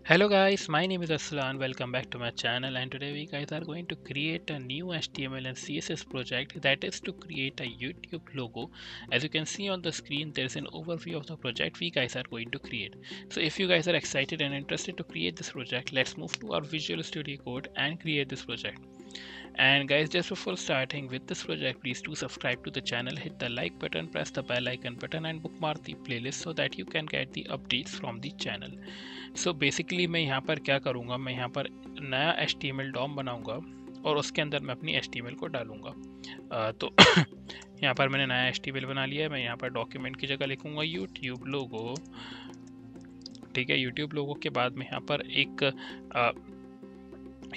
Hello guys, my name is Aslan. Welcome back to my channel, and today we guys are going to create a new HTML and CSS project that is to create a YouTube logo. As you can see on the screen, there's an overview of the project we guys are going to create. So if you guys are excited and interested to create this project, let's move to our Visual Studio Code and create this project. And guys, just before starting with this project, please do subscribe to the channel, hit the like button, press the bell icon button and bookmark the playlist so that you can get the updates from the channel. So basically मैं यहाँ पर क्या करूँगा, मैं यहाँ पर नया HTML DOM बनाऊँगा और उसके अंदर मैं अपनी HTML को डालूँगा। तो यहाँ पर मैंने नया HTML बना लिया है। मैं यहाँ पर डॉक्यूमेंट की जगह लिखूँगा YouTube लोगो। ठीक है, YouTube लोगो के बाद मैं यहाँ पर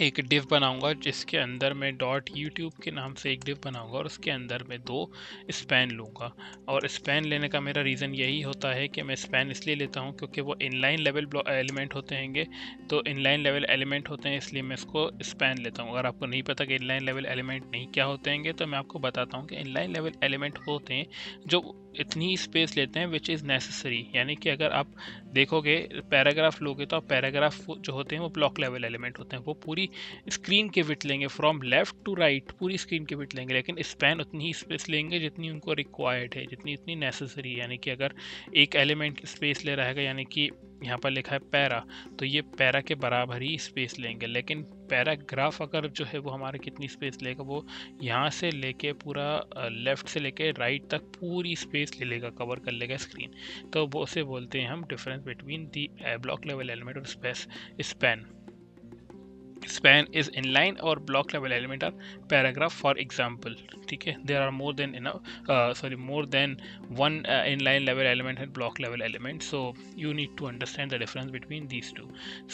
एक डिव बनाऊंगा जिसके अंदर मैं डॉट यूट्यूब के नाम से एक डिव बनाऊंगा और उसके अंदर मैं 2 स्पैन लूँगा। और स्पैन लेने का मेरा रीज़न यही होता है कि मैं स्पैन इसलिए लेता हूँ क्योंकि वो इनलाइन लेवल एलिमेंट होते हैंगे। तो इनलाइन लेवल एलिमेंट होते हैं, इसलिए मैं इसको स्पैन लेता हूँ। अगर आपको नहीं पता कि इनलाइन लेवल एलिमेंट नहीं क्या होते हैंगे, तो मैं आपको बताता हूँ कि इनलाइन लेवल एलिमेंट होते हैं जो इतनी स्पेस लेते हैं विच इज़ नेसेसरी। यानी कि अगर आप देखोगे पैराग्राफ लोगे तो आप पैराग्राफ जो होते हैं वो ब्लॉक लेवल एलिमेंट होते हैं, वो पूरी स्क्रीन के विड्थ लेंगे, फ्रॉम लेफ्ट टू राइट पूरी स्क्रीन के विड्थ लेंगे। लेकिन स्पैन उतनी ही स्पेस लेंगे जितनी उनको रिक्वायर्ड है, जितनी इतनी नेसेसरी है। यानी कि अगर एक एलिमेंट स्पेस ले रहा है, यानी कि यहाँ पर लिखा है पैरा, तो ये पैरा के बराबर ही स्पेस लेंगे। लेकिन पैराग्राफ अगर जो है वो हमारा कितनी स्पेस लेगा, वो यहाँ से लेके पूरा लेफ्ट से लेके राइट तक पूरी स्पेस ले लेगा, कवर कर लेगा स्क्रीन। तो वो उसे बोलते हैं हम difference between the block level element और space span. span is inline or block level element are paragraph, for example. ठीक है, there are more than more than one inline level element and block level element, so you need to understand the difference between these two.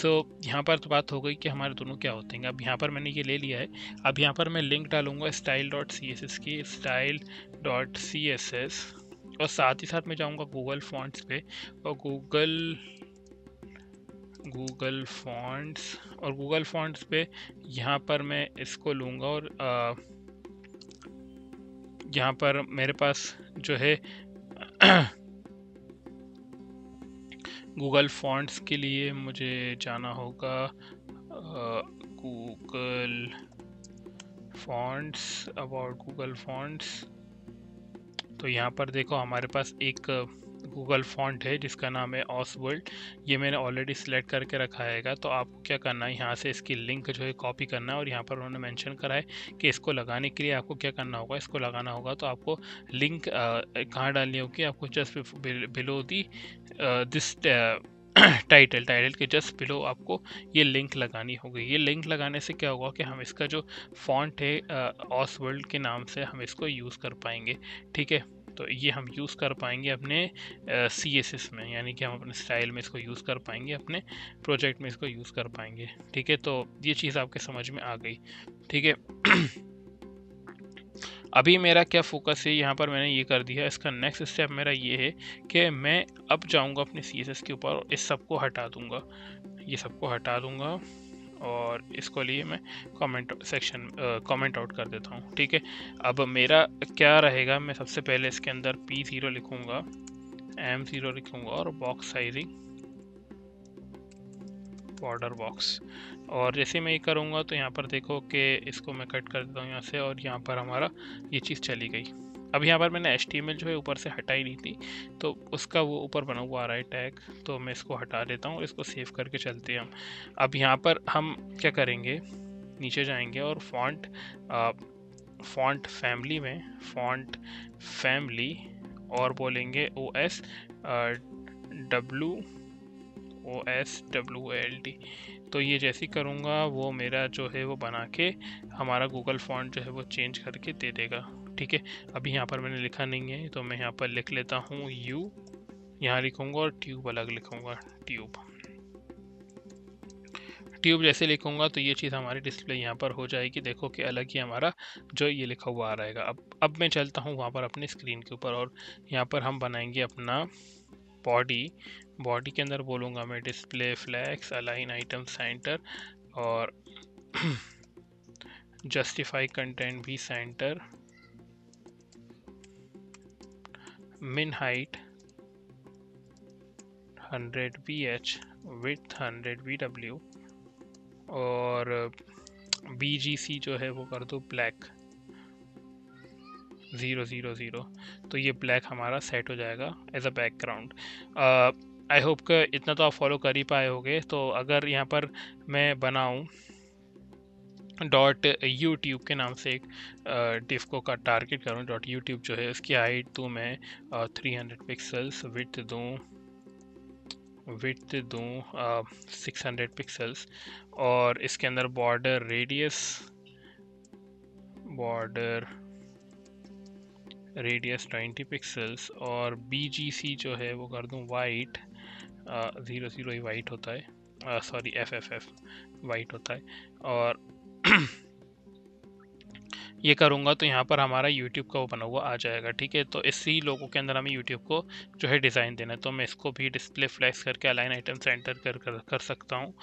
So यहाँ पर तो बात हो गई कि हमारे दोनों क्या होते हैं। अब यहाँ पर मैंने ये ले लिया है। अब यहाँ पर मैं लिंक डालूंगा style.css की, style.css, और साथ ही साथ मैं जाऊँगा गूगल फॉन्ट्स पे और गूगल फॉन्ट्स पे यहाँ पर मैं इसको लूँगा और यहाँ पर मेरे पास जो है गूगल फॉन्ट्स के लिए मुझे जाना होगा Google fonts, about Google fonts. तो यहाँ पर देखो हमारे पास एक गूगल फॉन्ट है जिसका नाम है ऑसवर्ल्ड। ये मैंने ऑलरेडी सिलेक्ट करके रखा है। तो आपको क्या करना है, यहाँ से इसकी लिंक जो है कॉपी करना है, और यहाँ पर उन्होंने मेंशन करा है कि इसको लगाने के लिए आपको क्या करना होगा। इसको लगाना होगा तो आपको लिंक कहाँ डालनी होगी, आपको just below the this title के जस्ट बिलो आपको ये लिंक लगानी होगी। ये लिंक लगाने से क्या होगा कि हम इसका जो फॉन्ट है ऑसवर्ल्ड के नाम से हम इसको यूज़ कर पाएंगे। ठीक है, तो ये हम यूज़ कर पाएंगे अपने CSS में, यानी कि हम अपने स्टाइल में इसको यूज़ कर पाएंगे, अपने प्रोजेक्ट में इसको यूज़ कर पाएंगे। ठीक है, तो ये चीज़ आपके समझ में आ गई। ठीक है अभी मेरा क्या फोकस है, यहाँ पर मैंने ये कर दिया। इसका नेक्स्ट स्टेप मेरा ये है कि मैं अब जाऊँगा अपने CSS के ऊपर और इस सबको हटा दूँगा, ये सबको हटा दूँगा और इसको लिए मैं कमेंट आउट कर देता हूँ। ठीक है, अब मेरा क्या रहेगा, मैं सबसे पहले इसके अंदर P0 लिखूँगा, M0 लिखूँगा और बॉक्स साइजिंग बॉर्डर बॉक्स। और जैसे मैं ये करूँगा तो यहाँ पर देखो कि इसको मैं कट कर देता हूँ यहाँ से, और यहाँ पर हमारा ये चीज़ चली गई। अब यहाँ पर मैंने HTML जो है ऊपर से हटाई नहीं थी, तो उसका वो ऊपर बना हुआ आ रहा है टैग, तो मैं इसको हटा देता हूँ और इसको सेव करके चलते हैं हम। अब यहाँ पर हम क्या करेंगे, नीचे जाएंगे और फॉन्ट फैमिली में फॉन्ट फैमिली और बोलेंगे OSWALT। तो ये जैसी करूँगा वो मेरा जो है वो बना के हमारा गूगल फॉन्ट जो है वो चेंज करके दे देगा। ठीक है, अभी यहाँ पर मैंने लिखा नहीं है तो मैं यहाँ पर लिख लेता हूँ U, यहाँ लिखूँगा और ट्यूब अलग लिखूँगा, ट्यूब जैसे लिखूँगा तो ये चीज़ हमारी डिस्प्ले यहाँ पर हो जाएगी। देखो कि अलग ही हमारा जो ये लिखा हुआ आ रहेगा। अब मैं चलता हूँ वहाँ पर अपनी स्क्रीन के ऊपर और यहाँ पर हम बनाएंगे अपना बॉडी के अंदर बोलूँगा मैं display flags align item centre और जस्टिफाई कंटेंट भी सेंटर, मिन हाइट 100 ph विथ 100 VW, और BGC जो है वो कर दो ब्लैक 000। तो ये ब्लैक हमारा सेट हो जाएगा as a background. I hope कि इतना तो आप फॉलो कर ही पाए होगे। तो अगर यहाँ पर मैं बनाऊँ .YouTube के नाम से एक डिस्को का टारगेट करूँ, .YouTube जो है उसकी हाइट दूँ मैं 300 पिक्सल्स, विड्थ दूँ 600 पिक्सल्स, और इसके अंदर बॉर्डर रेडियस 20 पिक्सल्स, और BGC जो है वो कर दूँ वाइट 00 ही वाइट होता है, सॉरी FFF वाइट होता है, और ये करूँगा तो यहाँ पर हमारा YouTube का वो बना हुआ आ जाएगा। ठीक है, तो इसी लोगों के अंदर हमें YouTube को जो है डिज़ाइन देना है, तो मैं इसको भी डिस्प्ले फ्लैश करके अलाइन आइटम सेंटर कर सकता हूँ।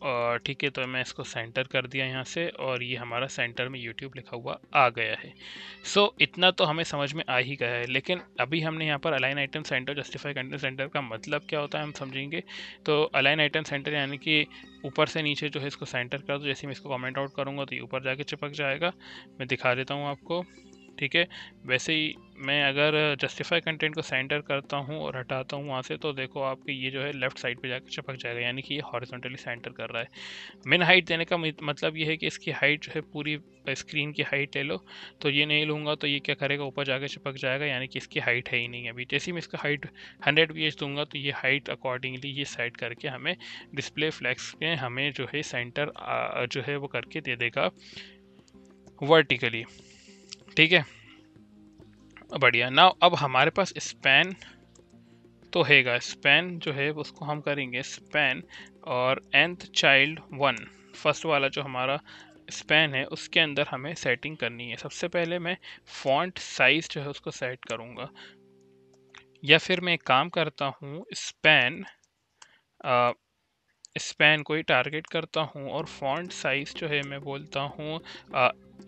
और ठीक है, तो मैं इसको सेंटर कर दिया यहाँ से, और ये हमारा सेंटर में YouTube लिखा हुआ आ गया है। सो इतना तो हमें समझ में आ ही गया है, लेकिन अभी हमने यहाँ पर align item centre, justify content centre का मतलब क्या होता है हम समझेंगे। तो अलाइन आइटम सेंटर यानी कि ऊपर से नीचे जो है इसको सेंटर कर दो। जैसे मैं इसको कमेंट आउट करूँगा तो ये ऊपर जाके चिपक जाएगा। मैं दिखा देता हूँ आपको। ठीक है, वैसे ही मैं अगर जस्टिफाई कंटेंट को सेंटर करता हूँ और हटाता हूँ वहाँ से, तो देखो आपके ये जो है लेफ्ट साइड पे जाके चिपक जाएगा, यानी कि ये हॉरिजॉन्टली सेंटर कर रहा है। मिन हाइट देने का मतलब ये है कि इसकी हाइट जो है पूरी स्क्रीन की हाइट ले लो, तो ये नहीं लूँगा तो ये क्या करेगा, ऊपर जाके चिपक जाएगा, यानी कि इसकी हाइट है ही नहीं है अभी। जैसे ही मैं इसका हाइट 100 VH दूंगा तो ये हाइट अकॉर्डिंगली ये सेट करके हमें डिस्प्ले फ्लैक्स में हमें जो है सेंटर जो है वो करके दे देगा वर्टिकली। ठीक है, बढ़िया। नाउ अब हमारे पास स्पैन तो हैगा, स्पैन जो है उसको हम करेंगे स्पैन और nth चाइल्ड 1, फर्स्ट वाला जो हमारा स्पैन है उसके अंदर हमें सेटिंग करनी है। सबसे पहले मैं फॉन्ट साइज जो है उसको सेट करूँगा, या फिर मैं एक काम करता हूँ स्पैन को ही टारगेट करता हूँ, और फॉन्ट साइज जो है मैं बोलता हूँ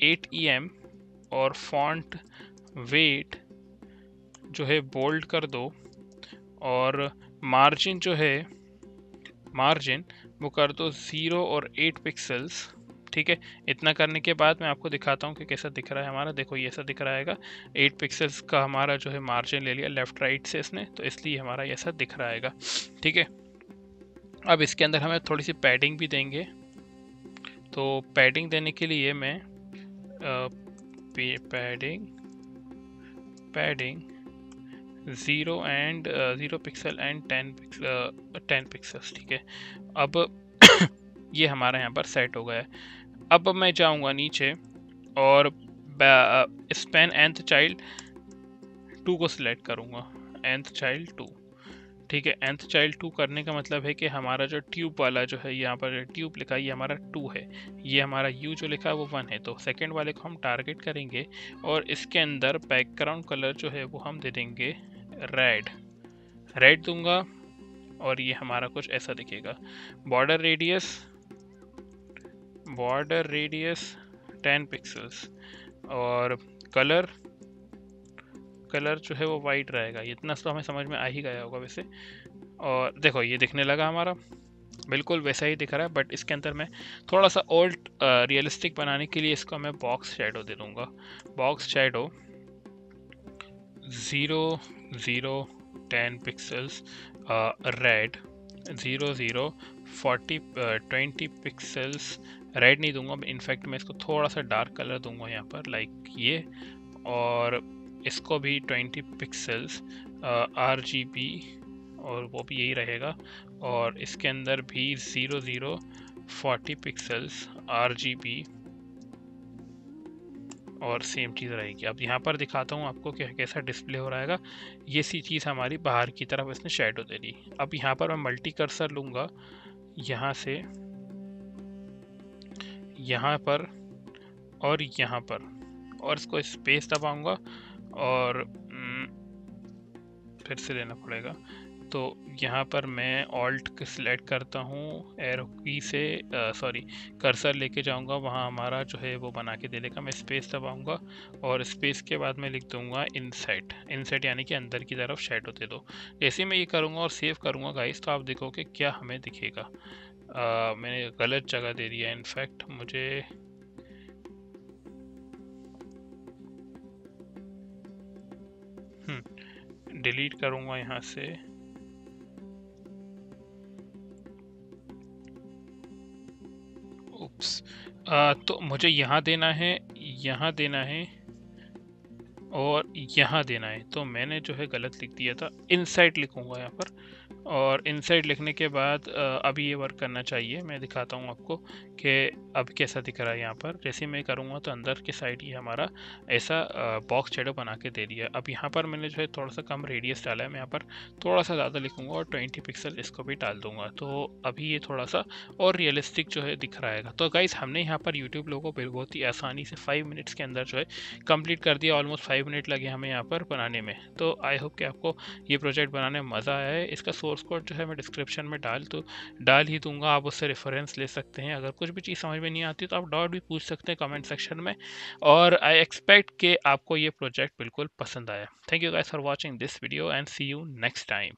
8 EM, और फॉन्ट वेट जो है बोल्ड कर दो, और मार्जिन जो है मार्जिन वो कर दो 0 और 8 पिक्सल्स। ठीक है, इतना करने के बाद मैं आपको दिखाता हूँ कि कैसा दिख रहा है हमारा। देखो ये ऐसा दिख रहा है, 8 पिक्सल्स का हमारा जो है मार्जिन ले लिया लेफ्ट राइट से इसने, तो इसलिए हमारा ऐसा दिख रहा है। ठीक है, अब इसके अंदर हमें थोड़ी सी पैडिंग भी देंगे। तो पैडिंग देने के लिए मैं पैडिंग 0 पिक्सल एंड 10 पिक्सल्स। ठीक है, अब ये हमारा यहाँ पर सेट हो गया है। अब मैं जाऊँगा नीचे और स्पैन nth चाइल्ड 2 को सिलेक्ट करूँगा, nth चाइल्ड 2। ठीक है, nth चाइल्ड 2 करने का मतलब है कि हमारा जो ट्यूब वाला जो है यहाँ पर ट्यूब लिखा है ये हमारा 2 है, ये हमारा U जो लिखा है वो 1 है। तो सेकंड वाले को हम टारगेट करेंगे, और इसके अंदर बैकग्राउंड कलर जो है वो हम दे देंगे रेड दूंगा, और ये हमारा कुछ ऐसा दिखेगा। बॉर्डर रेडियस 10 पिक्सल्स, और कलर जो है वो वाइट रहेगा। इतना तो हमें समझ में आ ही गया होगा वैसे। और देखो ये दिखने लगा हमारा बिल्कुल वैसा ही दिख रहा है, बट इसके अंदर मैं थोड़ा सा ओल्ड रियलिस्टिक बनाने के लिए इसको मैं बॉक्स शैडो दे दूंगा। Box shadow 10 pixels, red 20 pixels. Red नहीं दूंगा, इनफैक्ट मैं इसको थोड़ा सा डार्क कलर दूंगा यहाँ पर, लाइक ये, और इसको भी 20 पिक्सल्स RGB, और वो भी यही रहेगा। और इसके अंदर भी 40 पिक्सल्स RGB, और सेम चीज़ रहेगी। अब यहाँ पर दिखाता हूँ आपको कि कैसा डिस्प्ले हो रहा है। ये सी चीज़ हमारी बाहर की तरफ इसने शेडो दे दी। अब यहाँ पर मैं मल्टी कर्सर लूँगा, यहाँ से यहाँ पर और यहाँ पर, और इसको स्पेस दबाऊँगा, और फिर से लेना पड़ेगा। तो यहाँ पर मैं ऑल्ट सिलेक्ट करता हूँ, एरो की से सॉरी कर्सर लेके जाऊँगा, वहाँ हमारा जो है वो बना के दे देगा। मैं स्पेस दबाऊँगा और स्पेस के बाद मैं लिख दूँगा इनसाइड, इनसाइड यानी कि अंदर की तरफ शेडो दे दो। जैसे मैं ये करूँगा और सेव करूँगा गाइस, तो आप देखोगे क्या हमें दिखेगा। मैंने गलत जगह दे दिया इनफैक्ट, मुझे डिलीट करूँगा यहाँ से। उप्स, तो मुझे यहाँ देना है, यहाँ देना है और यहाँ देना है। तो मैंने जो है गलत लिख दिया था, इनसाइड लिखूँगा यहाँ पर। और इनसाइड लिखने के बाद अभी ये वर्क करना चाहिए। मैं दिखाता हूँ आपको कि अब कैसा दिख रहा है। यहाँ पर जैसे मैं करूँगा तो अंदर के साइड ये हमारा ऐसा बॉक्स शेडो बना के दे दिया। अब यहाँ पर मैंने जो है थोड़ा सा कम रेडियस डाला है, मैं यहाँ पर थोड़ा सा ज़्यादा लिखूँगा और 20 पिक्सल इसको भी डाल दूँगा। तो अभी ये थोड़ा सा और रियलिस्टिक जो है दिख रहा है। तो गाइज़ हमने यहाँ पर यूट्यूब लोगो पर बहुत ही आसानी से 5 मिनट्स के अंदर जो है कंप्लीट कर दिया। ऑलमोस्ट 5 मिनट लगे हमें यहाँ पर बनाने में। तो आई होप कि आपको ये प्रोजेक्ट बनाने में मज़ा आया है। इसका सोर्स कोड जो है मैं डिस्क्रिप्शन में डाल ही दूंगा, आप उससे रेफरेंस ले सकते हैं। अगर कुछ भी चीज़ समझ में नहीं आती तो आप डाउट भी पूछ सकते हैं कमेंट सेक्शन में। और आई एक्सपेक्ट कि आपको ये प्रोजेक्ट बिल्कुल पसंद आया। Thank you guys for watching this video and see you next time.